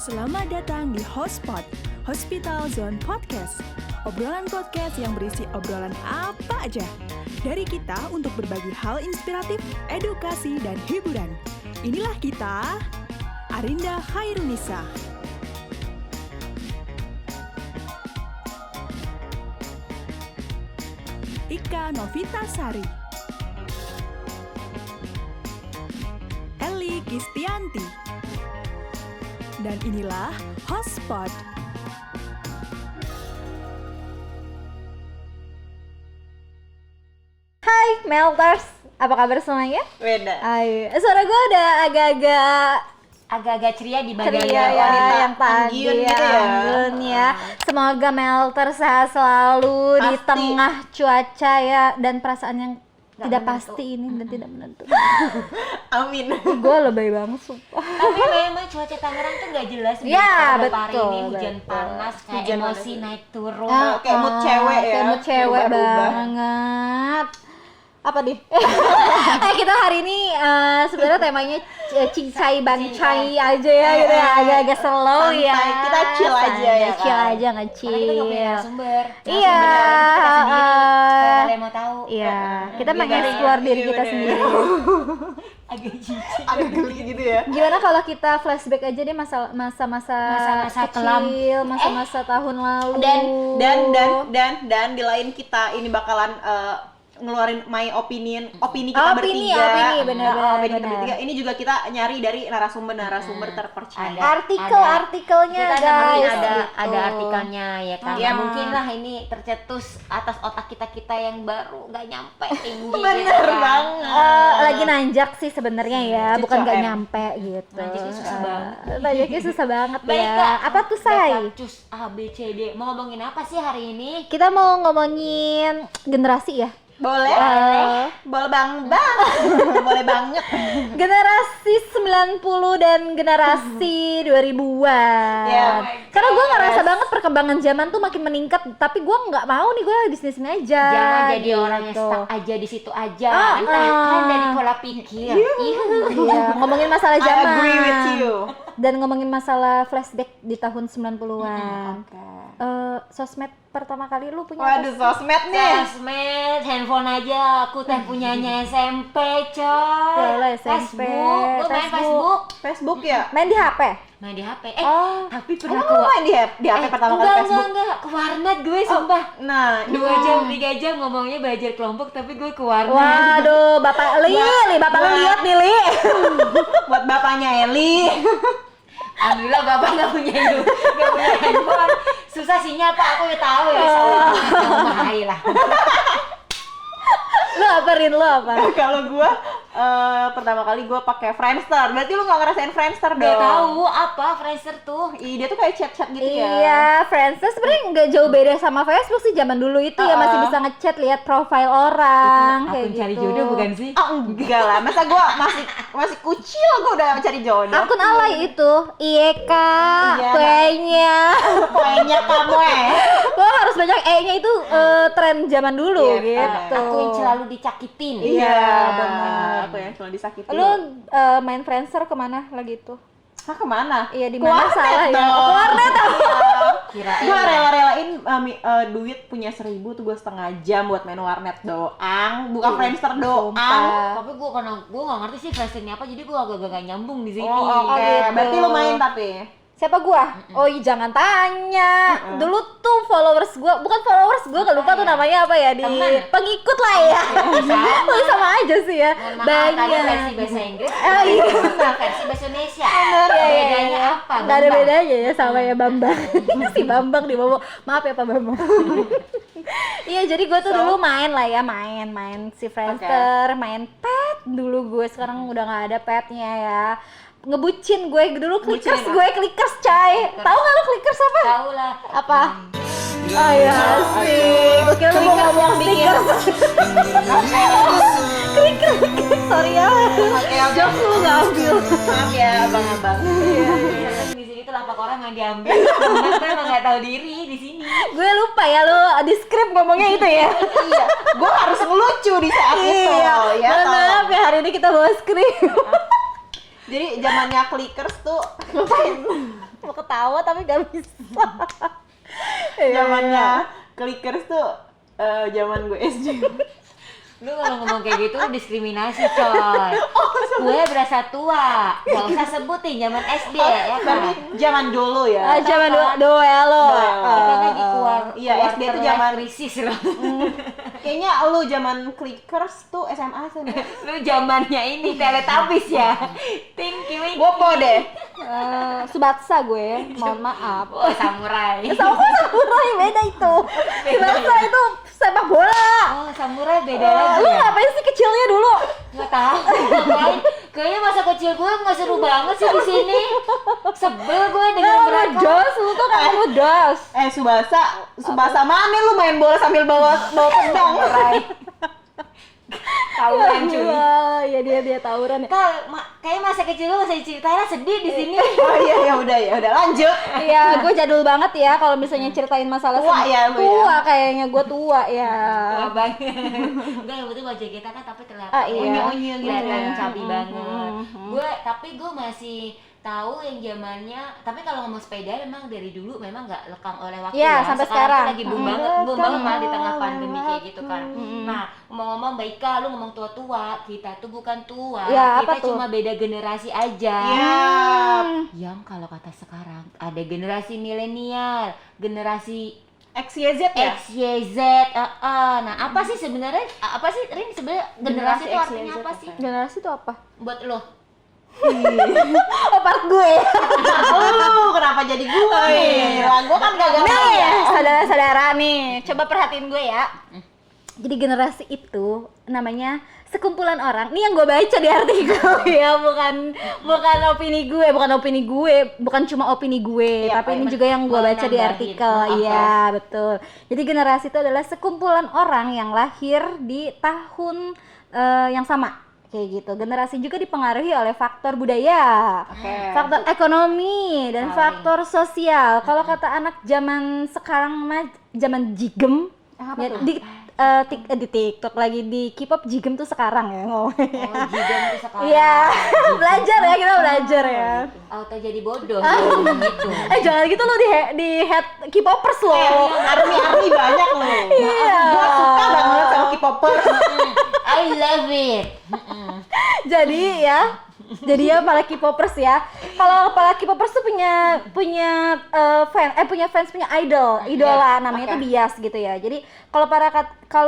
Selamat datang di Hotspot, Hospital Zone Podcast. Obrolan podcast yang berisi obrolan apa aja. Dari kita untuk berbagi hal inspiratif, edukasi, dan hiburan. Inilah kita, Arinda Khairunisa. Ika Novitasari. Eli Kistianti. Dan inilah Hotspot. Hai Melters, apa kabar semuanya? Beda. Suara gue udah agak-agak ceria di bagian ceria ya, wanita yang tadi anggun gitu ya. anggun ya. Semoga Melters sehat selalu di Pasti. tengah cuaca ya dan perasaan yang tidak menentu. pasti ini dan tidak menentu. Amin. Gue lebay banget sumpah. Tapi memang cuaca Tangerang tuh nggak jelas. Ya, beberapa hari betul, ini hujan betul. panas, kayak Hujan emosi panas. naik turun. Kayak mood cewek ya. Kayak mood cewek Berubah-ubah. banget. Apa nih? Kita hari ini sebenarnya temanya cincai bancai aja ya gitu ya, agak-agak slow Santai, ya. kita chill aja ya Chill kan? aja, Karena kita nggak punya nge-chill. narasumber. Iya, Kita sendiri. Kalau kalian mau tahu. Iya, kita Iya, mengeksplor diri iya, kita bener. sendiri. Agak jijik. Agak geli gitu ya. Gimana kalau kita flashback aja deh masa-masa Masa-masa kecil, masa-masa tahun lalu. Dan di lain kita ini bakalan ngeluarin my opini kita Opini, bertiga. benar, Opini kita benar. bertiga. Ini juga kita nyari dari narasumber terpercaya. Artikelnya Kita guys. nemuin ada gitu. artikelnya ya kan. Iya. Ya mungkin lah ini tercetus atas otak kita yang baru nggak nyampe tinggi. Bener gitu kan. banget. Lagi nanjak sih sebenarnya ya, Cucu bukan nggak M. nyampe gitu. Nanjaknya susah banget. Nanjaknya susah banget Baik, ya. Kak. Apa tuh say? Cus A B C D. Mau ngomongin apa sih hari ini? Kita mau ngomongin generasi ya. Boleh? Boleh bang. Boleh banget. Generasi 90 dan generasi 2000-an. Yeah. Karena gue ngerasa banget perkembangan zaman tuh makin meningkat, tapi gue nggak mau nih, gue di sini aja. Jangan jadi gitu. orang yang stuck aja di situ aja. Ah, Kan ah. dari pola pikir. Iya, ngomongin masalah I zaman. agree with you. Dan ngomongin masalah flashback di tahun 90-an. Sosmed pertama kali lu punya apa Waduh, sih? sosmed nih. Sosmed, handphone aja. Aku teh punyanya SMP, coy. Yalah, SMP, Facebook, lu main Facebook. Facebook ya? Main di HP? Main di HP. Oh. Tapi pernah Emang lu main di HP pertama kali Facebook? Enggak. Ke warnet gue, sumpah. Nah, 2 jam, 3 jam ngomongnya belajar kelompok, tapi gue ke warnet. Waduh, Bapak Li, Bapak lu lihat nih, Li. buat bapaknya Eli. Alhamdulillah bapak nggak punya handphone. Susah sinyal pak, aku ya tahu ya. Bahaya lah. Lu apa, Rin? Lu apa? Kalau gua pertama kali gua pakai Friendster. Berarti lu nggak ngerasain Friendster dong? Gak tahu apa Friendster tuh. Ih, dia tuh kayak chat-chat gitu ya. Iya, Friendster sebenarnya nggak jauh beda sama Facebook sih zaman dulu itu ya, masih bisa ngechat, lihat profile orang kayak Akun cari gitu. jodoh bukan sih? Oh, enggak lah. Masa gua masih kucil gua udah cari jodoh. Akun alay itu, iya kak, Iya, kuenya. Kayaknya kamu Wah, harus banyak E-nya itu tren zaman dulu Iya, gitu. Aku yang selalu dicakitin. Iya, benar. Aku yang cuma disakiti. Lu main Friendster kemana lagi itu? Hah, kemana? Iya, di Ke mana warnet salah ya? dong. Ke warnet. Kirain. Gue rela-relain duit punya 1.000 tuh gue setengah jam buat main warnet doang, bukan Friendster doang. Tapi karena gue nggak ngerti sih Friendster ini apa, jadi gue agak-agak nyambung di sini. Oh, oke. gitu. Berarti lu main tapi. Siapa gua? Oh iya, jangan tanya. Dulu tuh followers gua, bukan followers gua, lupa tuh namanya apa ya, di Temen. pengikut lah ya. Oh, sama aja sih ya. Mohon maaf, tadi versi Banyak. bahasa Inggris, iya. versi bahasa Indonesia. Iya. Bedanya apa? Nggak ada Bambang? bedanya ya sama ya Bambang. Si Bambang di bawah. Maaf ya Pak Bambang. Iya, jadi gue tuh dulu main lah ya, main si Friendster, main pet dulu gue. Sekarang udah nggak ada petnya ya. Ngebucin gue dulu, clickers Ngebucin, gue, clickers coy. Tahu nggak lu clickers apa? Tahu lah. Apa? Oh iya, asik. Gue kira lu mau ngomong stickers. Clickers, sorry ya. Jokes lu nggak ambil. Maaf ya, abang-abang. Di sini tuh lapak orang yang diambil. Gue emang nggak tahu diri di sini. Gue lupa ya, lu di script ngomongnya itu ya. Iya, gue harus ngelucu di saat itu. Iya, Ya, mohon maaf ya, hari ini kita bawa script. Jadi zamannya clickers tuh ngapain? Mau ketawa tapi gak bisa. Zamannya clickers tuh zaman gue SD. Lu kalau ngomong kayak gitu lu diskriminasi coy. Gue berasa tua. Gak usah sebutin zaman SD ya Tapi kan. zaman dulu ya. Zaman dua ya lo. Kita lagi keluar Iya, SD tuh zaman krisis loh. Kayaknya lu zaman clickers tuh SMA sih. Lu zamannya ini Teletubbies ya. Thank you. Gopo deh. Subatsa gue, mohon maaf. Oh, samurai. Samurai beda itu. Subatsa itu sepak bola. Oh, samurai beda lagi. Lu Ya? ngapain sih kecilnya dulu? Nggak tahu ngapain. Kayaknya masa kecil gue nggak seru banget sih di sini. Sebel gue dengan mereka. Jos, lu tuh kan ngedas. Subasa mana lu main bola sambil bawa pedang? Tawuran cuy. Ya dia tawuran ya. Kayak masa kecil gue masih ceritain sedih di sini. Oh iya, ya udah lanjut. Iya, gue jadul banget ya kalau misalnya ceritain masalah Tua ya lu ya? Tua kayaknya gue tua ya. Tua banget. Enggak, yang penting wajah kita kan tapi kelihatan. Iya. Onyo-onyo gitu Kelihatan ya. cabi banget. Gue masih tahu yang zamannya, tapi kalau ngomong sepeda memang dari dulu memang nggak lekang oleh waktu Iya, ya. sampai tuh sekarang. lagi boom banget kan di tengah pandemi kayak gitu kan. Nah, ngomong-ngomong Baika, lu ngomong tua-tua, kita tuh bukan tua, Ya, kita apa tuh? cuma beda generasi aja. Iya. Yang kalau kata sekarang ada generasi milenial, generasi XYZ ya? XYZ. Nah, apa sih sebenarnya? Apa sih Rin sebenarnya generasi itu artinya XYZ apa sih? Generasi itu apa? Buat lo? Oh, part gue ya. Kenapa jadi gue nih? Lah, gue kan gak Nih, saudara-saudara nih, coba perhatiin gue ya. Jadi generasi itu namanya sekumpulan orang. Nih yang gue baca di artikel ya, bukan opini gue, bukan cuma opini gue, Iya, tapi ini juga yang gue baca di nambahin. artikel. Oke. Iya, betul. Jadi generasi itu adalah sekumpulan orang yang lahir di tahun yang sama. Kayak gitu. Generasi juga dipengaruhi oleh faktor budaya, faktor ekonomi, dan faktor sosial. Kalau kata anak zaman sekarang mah zaman jigem, ya, di TikTok lagi di K-pop jigem tuh sekarang ya ngomongnya. Oh, jidan tuh sekarang. Iya, belajar ya, kita belajar ya. Auto jadi bodoh gitu. Jangan gitu lo di head K-popers lo. Army banyak loh. Iya. Gue suka banget sama K-popers. I love it. Jadi ya para K-popers ya. Kalau para K-popers tuh punya fans, punya idola namanya tuh bias gitu ya. Jadi kalau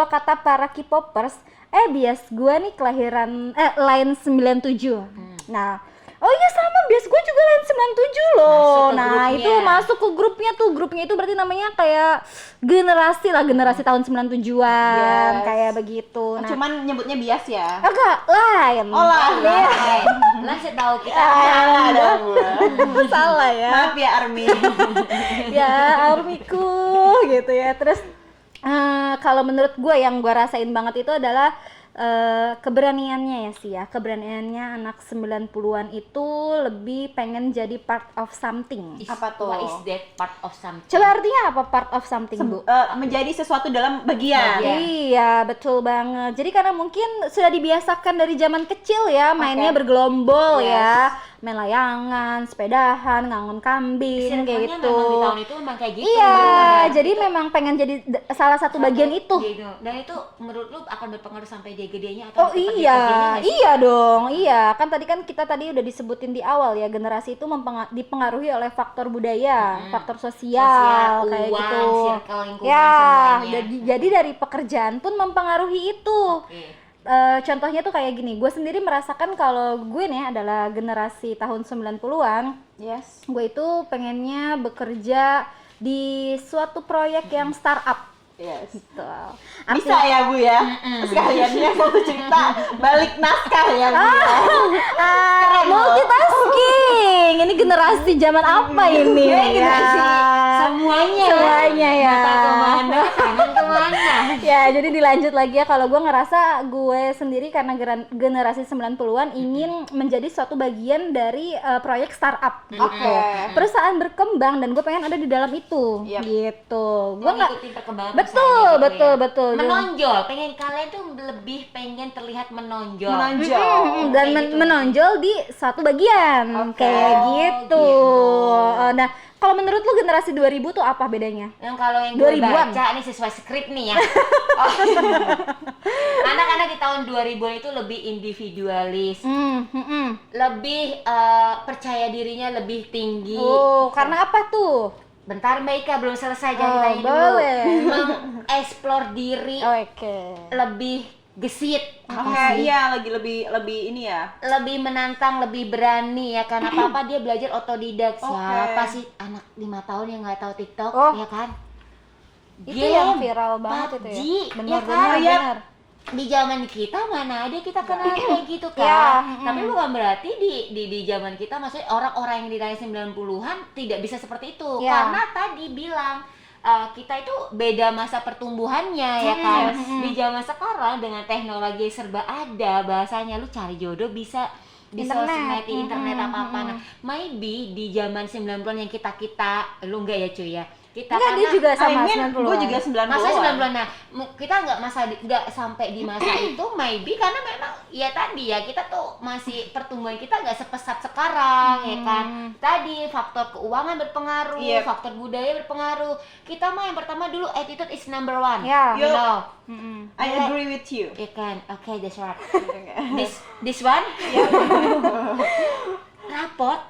kata para K-popers, bias gue nih kelahiran line 97. Nah, oh iya sama, bias gue juga line 97 loh. Masuk ke Nah, grupnya. itu masuk ke grupnya itu berarti namanya kayak generasi tahun 97-an, Yes. kayak begitu. Nah, Cuman nyebutnya bias ya. agak lain. Oh, lain. Lah setahu kita Salah dong gue. Salah ya. Maaf ya Army. Ya, armiku gitu ya. Terus kalau menurut gue yang gue rasain banget itu adalah keberaniannya ya sih ya. Keberaniannya anak 90-an itu lebih pengen jadi part of something. Apa tuh? What is that part of something? Coba artinya apa part of something, Bu? Menjadi sesuatu dalam bagian. Iya, betul banget. Jadi karena mungkin sudah dibiasakan dari zaman kecil ya, mainnya bergelombol ya. Main layangan, sepedahan, ngangon kambing, kayak Circle-nya gitu. memang di tahun itu memang kayak gitu. Iya, Bener. jadi memang pengen jadi salah satu bagian itu. Gitu. Dan itu menurut lu akan berpengaruh sampai dia gedenya Oh atau sampai dia iya, gedenya nggak sih? iya dong, iya. Kan kita tadi udah disebutin di awal ya, generasi itu dipengaruhi oleh faktor budaya, faktor sosial, kayak uang, gitu. circle, lingkungan, Ya, semuanya. jadi dari pekerjaan pun mempengaruhi itu. Oke. Contohnya tuh kayak gini, gue sendiri merasakan kalau gue nih adalah generasi tahun 90-an. Yes. Gue itu pengennya bekerja di suatu proyek yang startup. Yes. Gitu. Bisa ya Bu ya. Sekaliannya satu cerita balik naskah ya Bu. Multitasking. Ini generasi zaman apa ini? Generasi Ya. semuanya Semuanya ya. Mata kemana, kanan kemana. Ya, jadi dilanjut lagi ya. Kalau gue ngerasa gue sendiri karena generasi 90-an ingin menjadi suatu bagian dari proyek startup gitu. Oke. Perusahaan berkembang dan gue pengen ada di dalam itu. Yap. Gitu. Gue Gue nggak ngikutin perkembangan betul, perusahaannya gitu betul, ya. betul. Menonjol, pengen kalian tuh lebih pengen terlihat menonjol. Menonjol. Dan Kayak gitu. menonjol di satu bagian Oke. kayak Oh, gitu. gitu. Nah, kalau menurut lu generasi 2000 tuh apa bedanya? Yang kalau yang gue 2000-an. baca nih sesuai skrip nih ya. Oh. Anak-anak di tahun 2000-an itu lebih individualis, lebih percaya dirinya lebih tinggi. Oh, karena apa tuh? Bentar Mbak Ika, belum selesai Oh, jangan ditanya dulu. boleh. Mengeksplor diri, Oke. lebih gesit. Oke, iya lagi lebih ini ya. Lebih menantang, lebih berani ya kan, apa-apa dia belajar otodidak. Siapa sih anak 5 tahun yang nggak tahu TikTok, Oh. ya kan? Itu yang viral banget PUBG, itu ya. ya Benar, kan? benar. Di zaman kita mana ada kita kenal kayak gitu kan. Ya, Tapi bukan berarti di zaman kita maksudnya orang-orang yang di tahun 90-an tidak bisa seperti itu. Ya. Karena tadi bilang kita itu beda masa pertumbuhannya ya kan. Di zaman sekarang dengan teknologi serba ada, bahasanya lu cari jodoh bisa di Internet. sosmed, di internet apa-apa. Nah, maybe di zaman 90-an yang kita lu enggak ya cuy ya. Kita Enggak, dia juga sama 90-an. Gue juga 90-an. masa 90-an. Nah, kita nggak sampai di masa itu maybe karena memang ya tadi ya kita tuh masih pertumbuhan kita nggak sepesat sekarang ya kan. Tadi faktor keuangan berpengaruh, Yep. faktor budaya berpengaruh. Kita mah yang pertama dulu attitude is number one. Ya. You know. I agree with you. Ya kan. Oke, that's right. This one. Rapot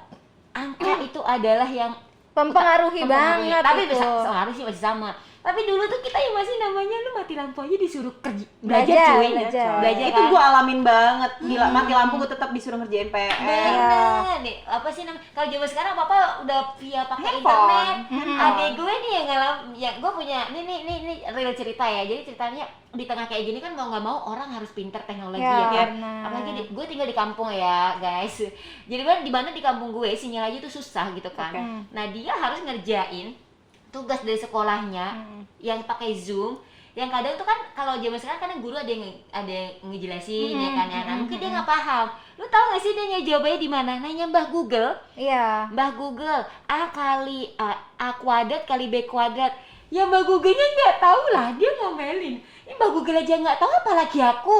angka itu adalah yang Mempengaruhi banget tapi itu. seharusnya sih masih sama. Tapi dulu tuh kita yang masih namanya lu mati lampu aja disuruh kerja Belajar, cuy. belajar. Itu gue alamin banget. Gila, mati lampu gue tetap disuruh ngerjain PR. Bener nih, apa sih namanya? Kalau zaman sekarang papa udah via pakai internet. Adek gue nih yang gue punya nih real cerita ya. Jadi ceritanya di tengah kayak gini kan mau nggak mau orang harus pinter teknologi Ya, ya kan. benar. Apalagi gue tinggal di kampung ya guys. Jadi kan di mana di kampung gue sinyal aja tuh susah gitu kan. Nah dia harus ngerjain tugas dari sekolahnya yang pakai Zoom, yang kadang tuh kan kalau zaman sekarang kadang guru ada yang ngejelasin ya kan ya. Nah, mungkin dia nggak paham. Lu tahu nggak sih dia jawabannya di mana? Nanya Mbah Google. Iya. Mbah Google, A kali A kuadrat kali B kuadrat. Ya Mbah Google-nya nggak tahu lah, dia ngomelin. Ini Mbah Google aja nggak tahu apalagi aku.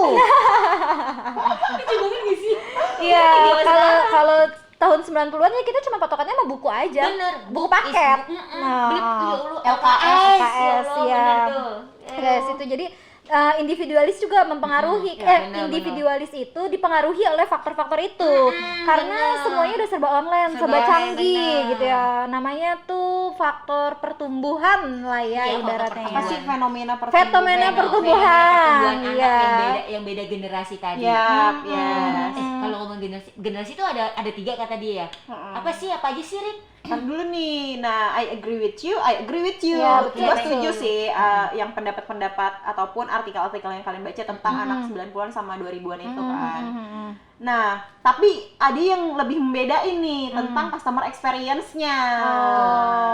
Lucu banget gak sih? Iya, Zaman sekarang. kalau tahun 90-an ya kita cuma patokannya sama buku aja. Bener, Buku paket. LKS, LKS, ya. bener tuh. Guys, itu jadi individualis juga mempengaruhi benar, individualis itu dipengaruhi oleh faktor-faktor itu karena benar. semuanya udah serba online, serba Serba canggih benar. gitu ya. Namanya tuh faktor pertumbuhan lah ya Iya, ibaratnya. Apa sih fenomena Fenomena Fenomena pertumbuhan, anak iya. yang beda generasi tadi. Yap, Kalau ngomong generasi itu ada 3 kata dia ya. Apa sih? Apa aja sih, Rin? Ntar dulu nih, nah I agree with you. Ya, betul, Gue betul. setuju sih yang pendapat-pendapat ataupun artikel-artikel yang kalian baca tentang anak 90-an sama 2000-an itu kan. Nah, tapi ada yang lebih membedain nih tentang customer experience-nya.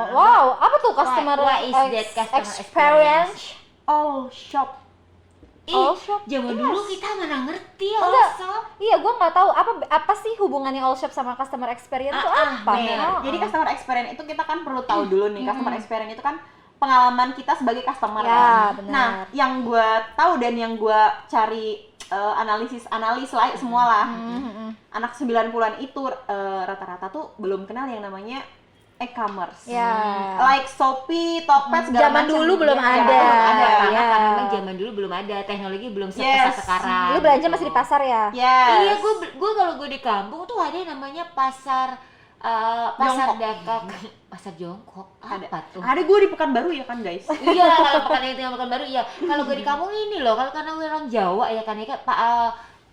Wow, apa tuh customer What is that customer experience? All shop. All shop, Zaman yes. dulu kita mana ngerti ya Enggak. shop. Iya, gue nggak tahu apa sih hubungannya all shop sama customer experience itu apa? bener. Jadi customer experience itu kita kan perlu tahu dulu nih, customer experience itu kan pengalaman kita sebagai customer Ya, kan. benar. Nah, yang gue tahu dan yang gue cari analis lah semua lah. Anak 90-an itu rata-rata tuh belum kenal yang namanya e-commerce. Ya. Like Shopee, Tokped segala Zaman macam. dulu belum Zaman ada. dulu belum ada. Karena Iya. kan memang zaman dulu belum ada, teknologi belum sepesat Yes. sekarang. Lu belanja gitu. masih di pasar ya? Yes. Iya, gue kalau gue di kampung tuh ada yang namanya pasar Jongkok. dagang, pasar jongkok. Apa tuh? Ada gue di Pekanbaru ya kan guys. Iya, kalau pekan itu yang pekan baru iya. Kalau gue di kampung ini loh, kalau karena gue orang Jawa ya kan ya Kak,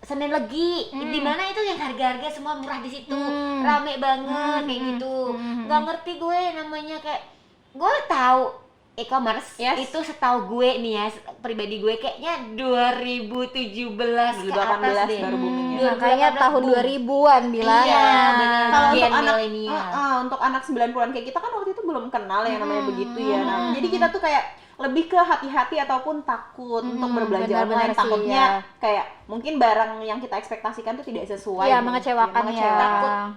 Senen Legi, di mana itu yang harga-harga semua murah di situ, rame banget kayak gitu. Nggak ngerti gue namanya kayak, gue tahu e-commerce Yes. itu setahu gue nih ya, pribadi gue kayaknya 2017 ke 2018 atas deh. baru booming ya. 2018 Makanya tahun boom. 2000-an bilang. Iya, bener. Kalau Gen untuk anak milenial. untuk anak 90-an kayak kita kan waktu itu belum kenal yang namanya begitu ya. Nah, jadi kita tuh kayak lebih ke hati-hati ataupun takut untuk berbelanja benar-benar online. sih, Takutnya ya. kayak mungkin barang yang kita ekspektasikan tuh tidak sesuai. Iya, gitu. mengecewakan ya.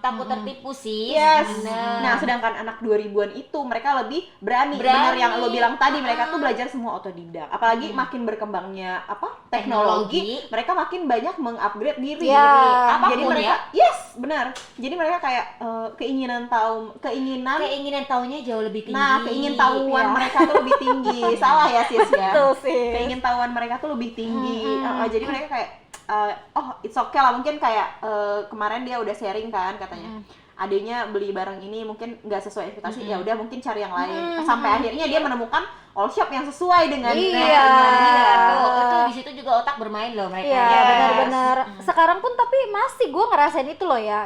takut tertipu sih. Yes. Bener. Nah, sedangkan anak 2000-an itu mereka lebih berani. Berani. Bener yang lo bilang tadi, mereka tuh belajar semua otodidak. Apalagi makin berkembangnya teknologi, mereka makin banyak mengupgrade diri. Ya, Jadi apapun mereka benar. Jadi mereka kayak keinginan tahunya jauh lebih tinggi. Nah, keingintahuan mereka tuh lebih tinggi. Salah ya, sis ya. Betul sih. Keingintahuan mereka tuh lebih tinggi. Jadi mereka kayak it's okay lah, mungkin kayak kemarin dia udah sharing kan katanya. Adanya beli barang ini mungkin nggak sesuai ekspektasi, ya udah mungkin cari yang lain. Sampai akhirnya dia menemukan all shop yang sesuai dengan Iya. Itu di situ juga otak bermain loh mereka. Iya, Yes. benar-benar. Sekarang pun tapi masih gue ngerasain itu loh ya.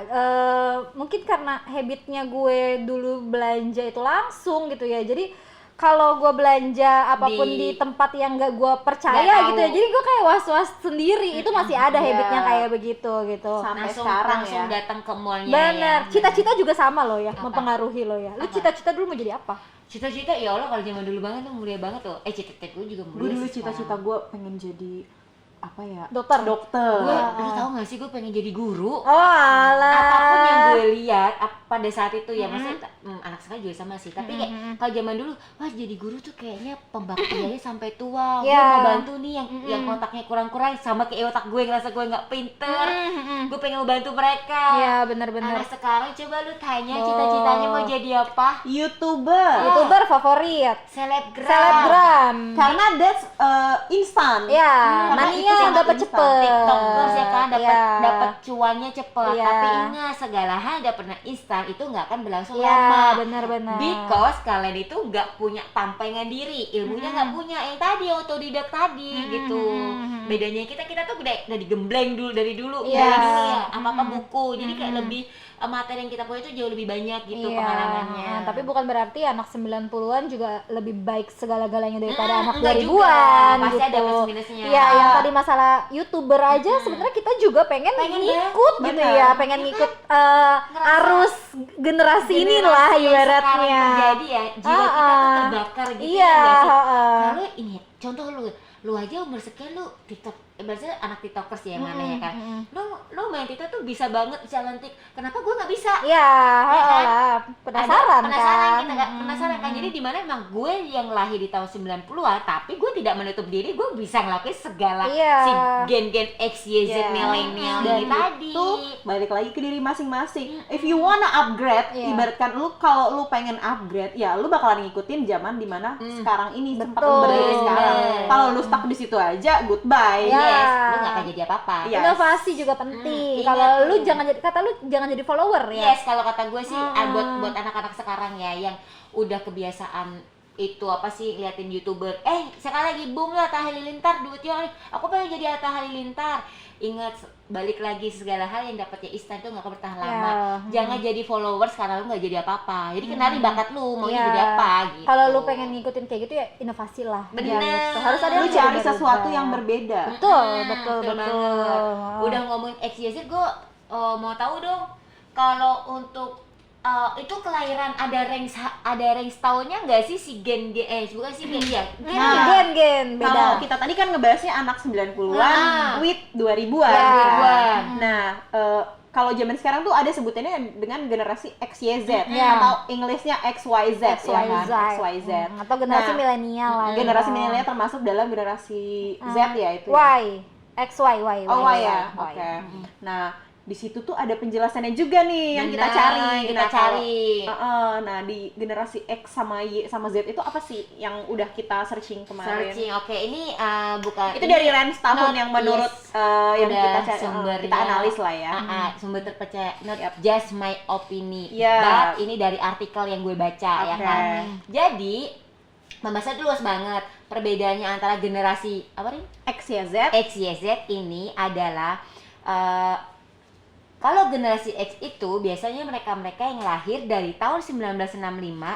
Mungkin karena habitnya gue dulu belanja itu langsung gitu ya. Jadi kalau gue belanja apapun di tempat yang gak gue percaya gitu ya, jadi gue kayak was-was sendiri. Itu masih ada habitnya kayak begitu gitu. Sampai langsung sekarang langsung ya. datang ke mallnya. Bener, ya. cita-cita juga sama loh ya, mempengaruhi lo ya. Lu cita-cita dulu mau jadi apa? Cita-cita ya Allah, kalau zaman dulu banget tuh mulia banget tuh. Cita-cita gue juga mulia. Gue dulu sih cita-cita gue pengen jadi apa ya? Dokter. Dokter. Lu tau gak sih gue pengen jadi guru? Oh alah. Apapun yang gue lihat pada saat itu ya, maksudnya anak sekarang juga sama sih, tapi kayak kalau zaman dulu, wah jadi guru tuh kayaknya pembaktiannya sampai tua. Gue mau bantu nih yang otaknya kurang-kurang, sama kayak otak gue ngerasa gue nggak pinter. Gue pengen membantu mereka. Iya benar-benar. Anak sekarang coba lu tanya cita-citanya mau jadi apa? YouTuber favorit. Selebgram. Karena that's instan. Ya, Karena maninya itu sangat dapat instan. cepet. TikTokers ya kan dapat Iya. cuannya cepet. Iya. Tapi ingat, segala hal tidak pernah instan, itu nggak akan berlangsung Iya, lama. benar-benar. Because kalian itu nggak punya tampengan diri, ilmunya nggak punya, yang tadi otodidak tadi gitu. Bedanya kita tuh udah digembleng dulu dari dulu, Iya. dari dulu ya, apa buku. Jadi kayak lebih materi yang kita punya itu jauh lebih banyak gitu pengalamannya. Tapi bukan berarti anak 90-an juga lebih baik segala-galanya daripada anak enggak 2000-an juga. Pasti gitu. ada plus-minusnya. Iya, yang tadi masalah YouTuber aja sebenarnya kita juga pengen ngikut gitu ya, pengen ngikut arus generasi ini lah Generasi yang sekarang ibaratnya. terjadi ya, jiwa kita tuh terbakar gitu Iya, ya nggak sih? heeh. Kalau ini contoh lu aja umur sekian lu TikTok, berarti anak TikTokers ya mana ya kan, lu main TikTok tuh bisa banget, bisa lentik, kenapa gue nggak bisa? Iya, kan? penasaran kan. Kita nggak penasaran kan, jadi dimana emang gue yang lahir di tahun 90-an, tapi gue tidak menutup diri, gue bisa ngelakuin segala si gen-gen X, Y, Z, milenial ini tadi. Itu balik lagi ke diri masing-masing. If you wanna upgrade, ibaratkan lu kalau lu pengen upgrade, ya lu bakalan ngikutin zaman dimana sekarang ini tempat lu berdiri sekarang. Kalau lu stuck di situ aja, goodbye. Yes, lu nggak akan jadi apa-apa. Yes. Inovasi juga penting. Ingat Kalau lu tuh. jangan jadi follower ya. Yes, kalau kata gue sih buat anak-anak sekarang ya yang udah kebiasaan itu apa sih liatin YouTuber. Sekarang lagi boom lah Atta Halilintar, duitnya aku pengen jadi Atta Halilintar. Ingat, balik lagi, segala hal yang dapatnya instan itu nggak akan bertahan lama. Jangan jadi followers karena lu nggak jadi apa-apa. Jadi kenali bakat lu mau jadi apa gitu. Kalau lu pengen ngikutin kayak gitu ya inovasi lah. Bener. Gitu. Harus ada Lu yang cari berubah. sesuatu yang berbeda. Betul. banget. Udah ngomongin XYZ, gue mau tahu dong kalau untuk itu kelahiran ada range tahunnya nggak sih si bukan si gen ya? Gen beda. Kalau kita tadi kan ngebahasnya anak 90-an with 2000-an. Ya. Nah, kalau zaman sekarang tuh ada sebutannya dengan generasi XYZ atau Englishnya XYZ, ya kan? XYZ. Atau generasi milenial lah. Generasi milenial termasuk dalam generasi Z ya itu. Y, XY, Y. Oh, Y ya. Oke. Nah, di situ tuh ada penjelasannya juga nih yang kita cari. Nah, di generasi X sama Y sama Z itu apa sih yang udah kita searching kemarin? Oke, ini bukan. Itu dari range tahun yang menurut yang kita cari, sumbernya, kita analis lah ya. Sumber terpercaya, not just my opinion, Yeah. but ini dari artikel yang gue baca ya kan. Jadi pembahasan luas banget. Perbedaannya antara generasi apa nih? X, Y, Z ini adalah kalau generasi X itu biasanya mereka yang lahir dari tahun 1965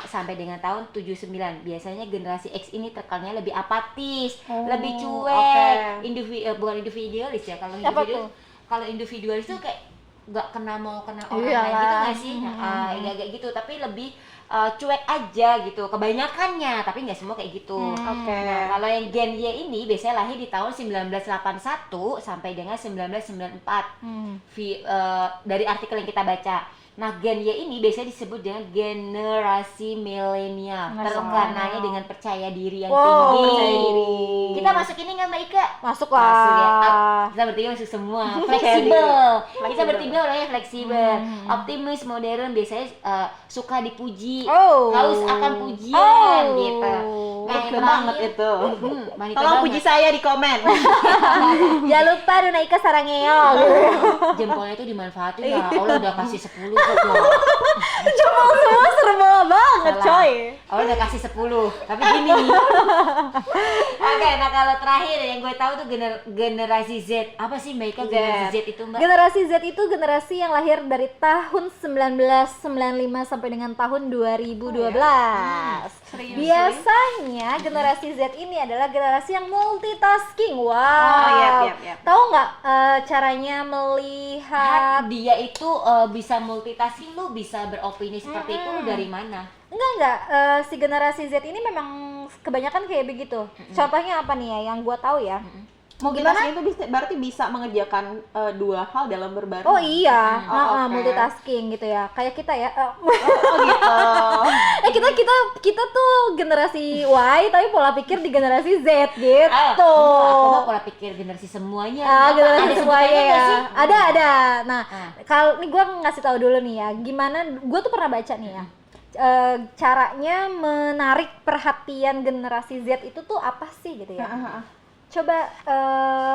sampai dengan tahun 79. Biasanya generasi X ini terkenalnya lebih apatis, lebih cuek, bukan individualis ya. Kalau individualis tuh kayak nggak kena mau kena orang Iyalah. lain gitu nggak sih? Ya kayak gitu, tapi lebih cuek aja gitu kebanyakannya, tapi nggak semua kayak gitu. Oke. Nah, kalau yang Gen Y ini biasanya lahir di tahun 1981 sampai dengan 1994. Dari artikel yang kita baca. Nah, Gen Y ini biasanya disebut dengan generasi milenial. Karenanya dengan percaya diri yang tinggi. Percaya diri. Kita masuk ini nggak Mbak Ika? Masuk Masuk ya. lah. Kita bertiga masuk semua. Fleksibel. Kita Fleksibel. bertiga orangnya fleksibel. Optimis, modern, biasanya suka dipuji. Oh. Haus akan pujian gitu. Nah, yang Oke terakhir- banget itu. wanita Tolong banget. puji saya di komen. Jangan lupa Dunaika Sarangeo. Jempolnya itu dimanfaatin lah. Allah udah kasih 10 kok. Jempol semua serba banget Salah. coy. Allah udah kasih 10. Tapi gini. Oke, nah kalau terakhir yang gue tahu tuh generasi Z. Apa sih Mbak Ika generasi Z itu, Mbak? Generasi Z itu generasi yang lahir dari tahun 1995 sampai dengan tahun 2012. Serius, Biasanya generasi Z ini adalah generasi yang multitasking. Wow. Oh, yap. Tahu nggak caranya melihat? Dia itu bisa multitasking, lu bisa beropini seperti itu, lu dari mana? Enggak. Si generasi Z ini memang kebanyakan kayak begitu. Contohnya apa nih ya? Yang gua tahu ya. Multitasking itu berarti bisa mengerjakan dua hal dalam berbarengan. Oh iya, oke. multitasking gitu ya. Kayak kita ya. Oh gitu. kita tuh generasi Y tapi pola pikir di generasi Z gitu. Aku mah pola pikir generasi semuanya. Apa? Generasi Ada semuanya sebutannya nggak ya. sih? Ada. Nah, kalau nih gue ngasih tahu dulu nih ya, gimana gue tuh pernah baca nih ya. Caranya menarik perhatian generasi Z itu tuh apa sih gitu ya. Coba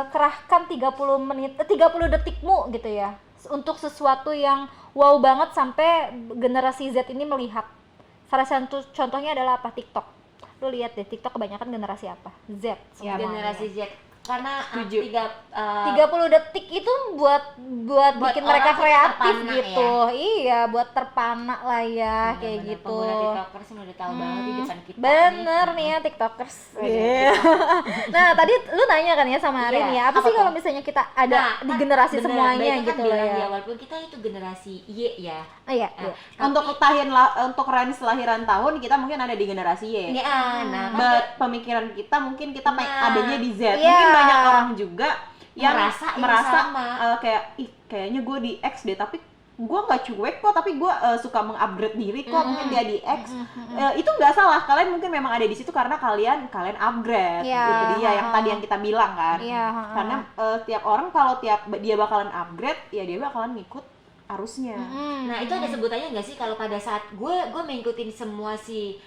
kerahkan 30 detikmu gitu ya untuk sesuatu yang wow banget sampai generasi Z ini melihat. Salah satu contohnya adalah apa? TikTok. Lu lihat deh, TikTok kebanyakan generasi apa? Z Ya, semuanya. Generasi Z. Karena 7. 30 detik itu buat bikin orang mereka tuh kreatif terpana gitu. Iya, buat terpana lah ya kayak Bener-bener gitu. Pengguna TikTokers ini udah tahu banget di depan kita. Bener nih ya TikTokers. Iya. Nah, tadi lu nanya kan ya sama Arin Iya, ya, apa apa sih tuh? kalau misalnya kita ada Nah, di kan generasi bener, semuanya Mbak Ika gitu kan loh bilang ya. di awal pun kita itu generasi Y ya. Oh iya, Nah, iya. Untuk range lahiran tahun kita mungkin ada di generasi Y. Ini nah kan But pemikiran kita mungkin kita Nah, adanya di Z. iya. Mungkin banyak orang juga yang Merasa yang merasa sama. kayak kayaknya gue di X deh, tapi gue nggak cuek kok, tapi gue suka mengupgrade diri kok. Mungkin dia di X. Itu nggak salah, kalian mungkin memang ada di situ karena kalian upgrade. Iya. Gitu dia yang tadi yang kita bilang kan. Iya, Karena tiap orang kalau dia bakalan upgrade, ya dia bakalan ngikut arusnya. Nah, itu ada sebutannya nggak sih kalau pada saat gue mengikutin semua si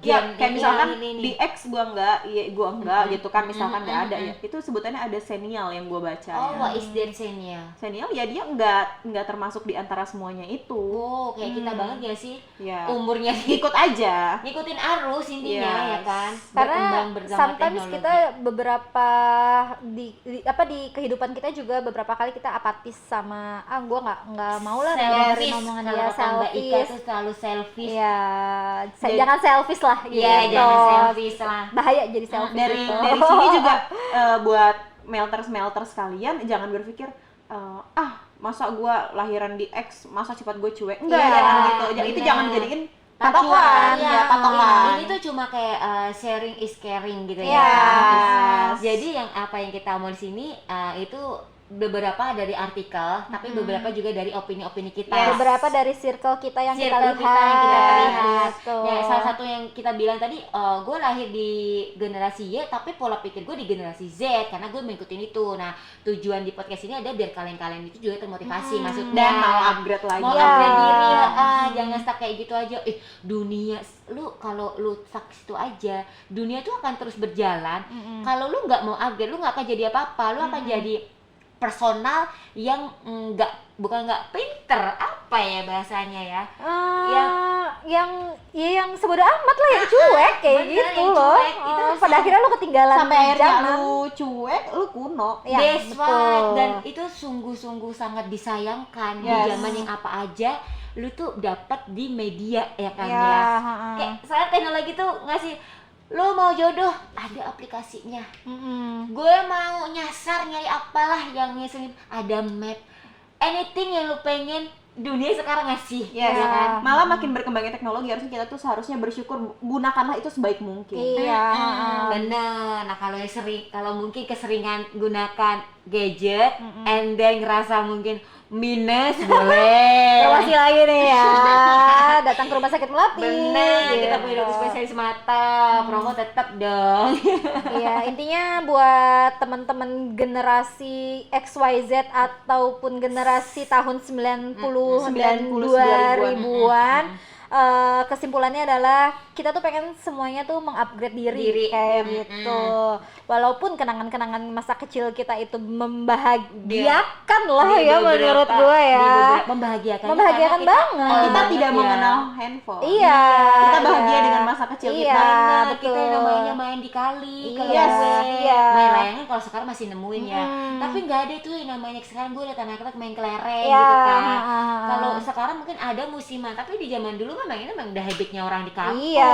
Ya, gen kayak misalkan ini. di X gua enggak, Y gua enggak gitu kan, misalkan enggak ada ya. Itu sebutannya ada senial yang gua baca. Oh, what is that senior? Senial ya dia enggak termasuk di antara semuanya itu. Oh, kayak kita banget ya sih. Ya. Umurnya Ikut aja. ngikutin arus intinya Yes. ya kan. Karena Berkembang bersama sometimes teknologi. kita beberapa di kehidupan kita juga beberapa kali kita apatis sama gua nggak mau lah dengerin selfish, omongan kalau dia, kata Mbak Ika selfish. tuh selalu selfish. Iya, Jadi- jangan selfish lah gitu. Iya, jangan selfish lah. Bahaya jadi selfish. Dari gitu. dari sini juga buat melters kalian jangan berpikir masa gua lahiran di X, masa cepat gue cuek. Enggak, Iya, jangan gitu. Jadi itu bener. jangan jadiin Patokan, patokan, Iya, ya patokan. Ini tuh cuma kayak sharing is caring gitu Yes. ya. Jadi yang apa yang kita mau di sini itu beberapa dari artikel, tapi beberapa juga dari opini-opini kita. Yes. Beberapa dari circle kita yang kita Circle lihat. kita yang kita lihat. Gitu. Ya, salah satu yang kita bilang tadi, gue lahir di generasi Y, tapi pola pikir gue di generasi Z karena gue mengikuti itu. Nah, tujuan di podcast ini ada biar kalian-kalian itu juga termotivasi, maksudnya Dan mau upgrade lagi. mau Iya. upgrade diri ya, jangan stuck kayak gitu aja. Dunia, kalau lu stuck situ aja, dunia itu akan terus berjalan. Kalau lu nggak mau upgrade, lu nggak akan jadi apa-apa. Lu akan jadi personal yang bukan nggak pinter, apa ya bahasanya ya? yang sebodoh amat lah, yang cuek kayak bener, gitu yang loh. cuek. Itu Pada akhirnya lu ketinggalan Sampai akhirnya zaman. lu cuek, lu kuno. Ya, That's betul. right. Dan itu sungguh-sungguh sangat disayangkan di Yes. zaman yang apa aja lu tuh dapat di media ya kan Ya, ya. ha-ha. Kayak sekarang teknologi tuh ngasih lu mau jodoh ada aplikasinya. Mm-mm. Gue mau nyasar nyari apalah yang ngiselin ada map. anything yang lu pengen dunia sekarang ngasih. Yes. Ya kan? Malah makin berkembangnya teknologi, harusnya kita tuh seharusnya bersyukur, gunakanlah itu sebaik mungkin. Iya. Bener. Nah kalau mungkin keseringan gunakan gadget and then ngerasa mungkin minus boleh. Promosi lagi nih ya. Datang ke rumah sakit Melati. Bener, Gitu. kita punya dokter spesialis mata, promo tetap dong. Iya, intinya buat teman-teman generasi XYZ ataupun generasi tahun 90 dan 2000-an, kesimpulannya adalah kita tuh pengen semuanya tuh mengupgrade diri kayak gitu. Walaupun kenangan-kenangan masa kecil kita itu membahagiakan lah Di ya beberapa- menurut gue ya. di beberapa- membahagiakan Membahagiakan banget. Kita tidak Iya. mengenal handphone. Iya. Kita bahagia dengan masa kecil Iya, kita. Bener, betul. kita yang namanya main di kali, kalau Iya, gue iya. main layangan kalau sekarang masih nemuin ya. Tapi nggak ada tuh yang namanya sekarang gue liat anak-anak main kelereng Iya, gitu kan. ah. Kalau sekarang mungkin ada musiman, tapi di zaman dulu kan mainnya memang udah habitnya orang di kampung. Iya.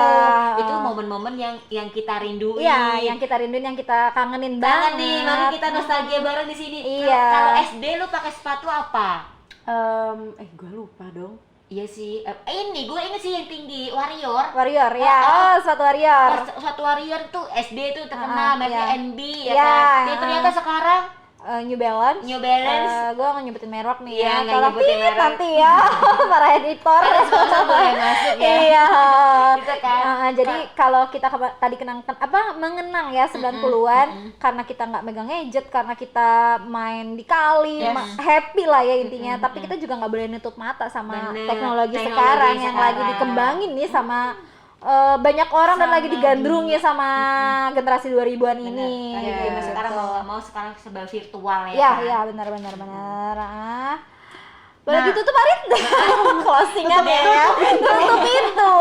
Itu momen-momen yang kita rinduin. Iya, yang kita rinduin, yang kita kangenin Kangen banget. nih, mari kita nostalgia bareng di sini. Iya. Kalau SD lu pakai sepatu apa? Gue lupa dong. Iya sih, ini gue inget sih yang tinggi, Warrior. Warrior, ya. Oh, suatu Warrior. Suatu Warrior tuh SD tuh terkenal, merknya iya. NB ya Iya, kan. Yang ternyata sekarang New Balance. New Balance. Gue nggak nyebutin merek nih Iya, ya. nggak Tolong nyebutin tit merek. nanti ya. Para editor. ada sponsor boleh masuk ya. Iya. Gitu kan. Jadi kalau kita tadi mengenang ya 90-an karena kita nggak megang gadget, karena kita main di kali, happy lah ya intinya. Tapi kita juga nggak boleh nutup mata sama Bener. teknologi Teknologi sekarang yang lagi sekarang. dikembangin nih sama banyak orang dan lagi digandrungi sama generasi 2000-an ini. Iya, gitu. sekarang mau sekarang serba virtual ya. Iya, kan? iya benar. Boleh ditutup Arit? Closingan ya. Tutup pintu.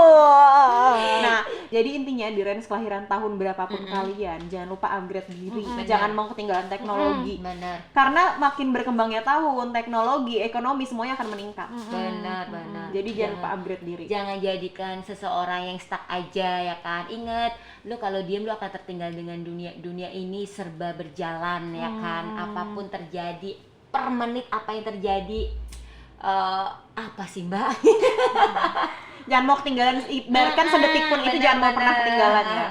Nah, jadi intinya di range kelahiran tahun berapapun kalian, jangan lupa upgrade diri. Jangan mau ketinggalan teknologi. Bener, Karena makin berkembangnya tahun, teknologi, ekonomi semuanya akan meningkat. bener. Jadi jangan lupa upgrade diri. Jangan jadikan seseorang yang stuck aja ya kan. Ingat, lu kalau diem lu akan tertinggal dengan dunia ini serba berjalan ya kan. Apapun terjadi per menit, apa yang terjadi apa sih Mbak? Jangan mau ketinggalan, ibaratkan sedetik pun itu jangan mau pernah ketinggalan ya.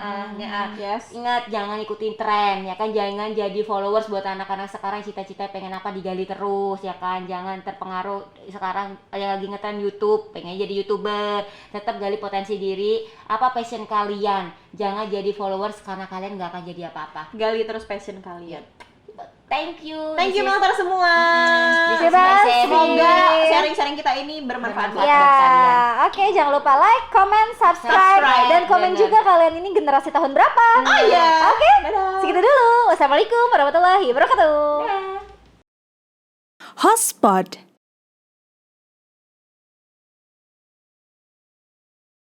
Yes. Ingat, jangan ikutin tren ya kan, jangan jadi followers buat anak-anak sekarang cita-cita pengen apa digali terus ya kan. Jangan terpengaruh sekarang yang lagi ngetren YouTube, pengen jadi YouTuber. Tetap gali potensi diri, apa passion kalian. Jangan jadi followers karena kalian nggak akan jadi apa-apa. Gali terus passion kalian. Thank you. Thank you Meltar semua. This is my sharing. Semoga sharing-sharing kita ini bermanfaat buat Ya, kalian. oke, jangan lupa like, comment, subscribe, dan komen bener. juga kalian ini generasi tahun berapa. Oh iya. Oke, Dadah. segitu dulu. Wassalamualaikum warahmatullahi wabarakatuh. Hotspot.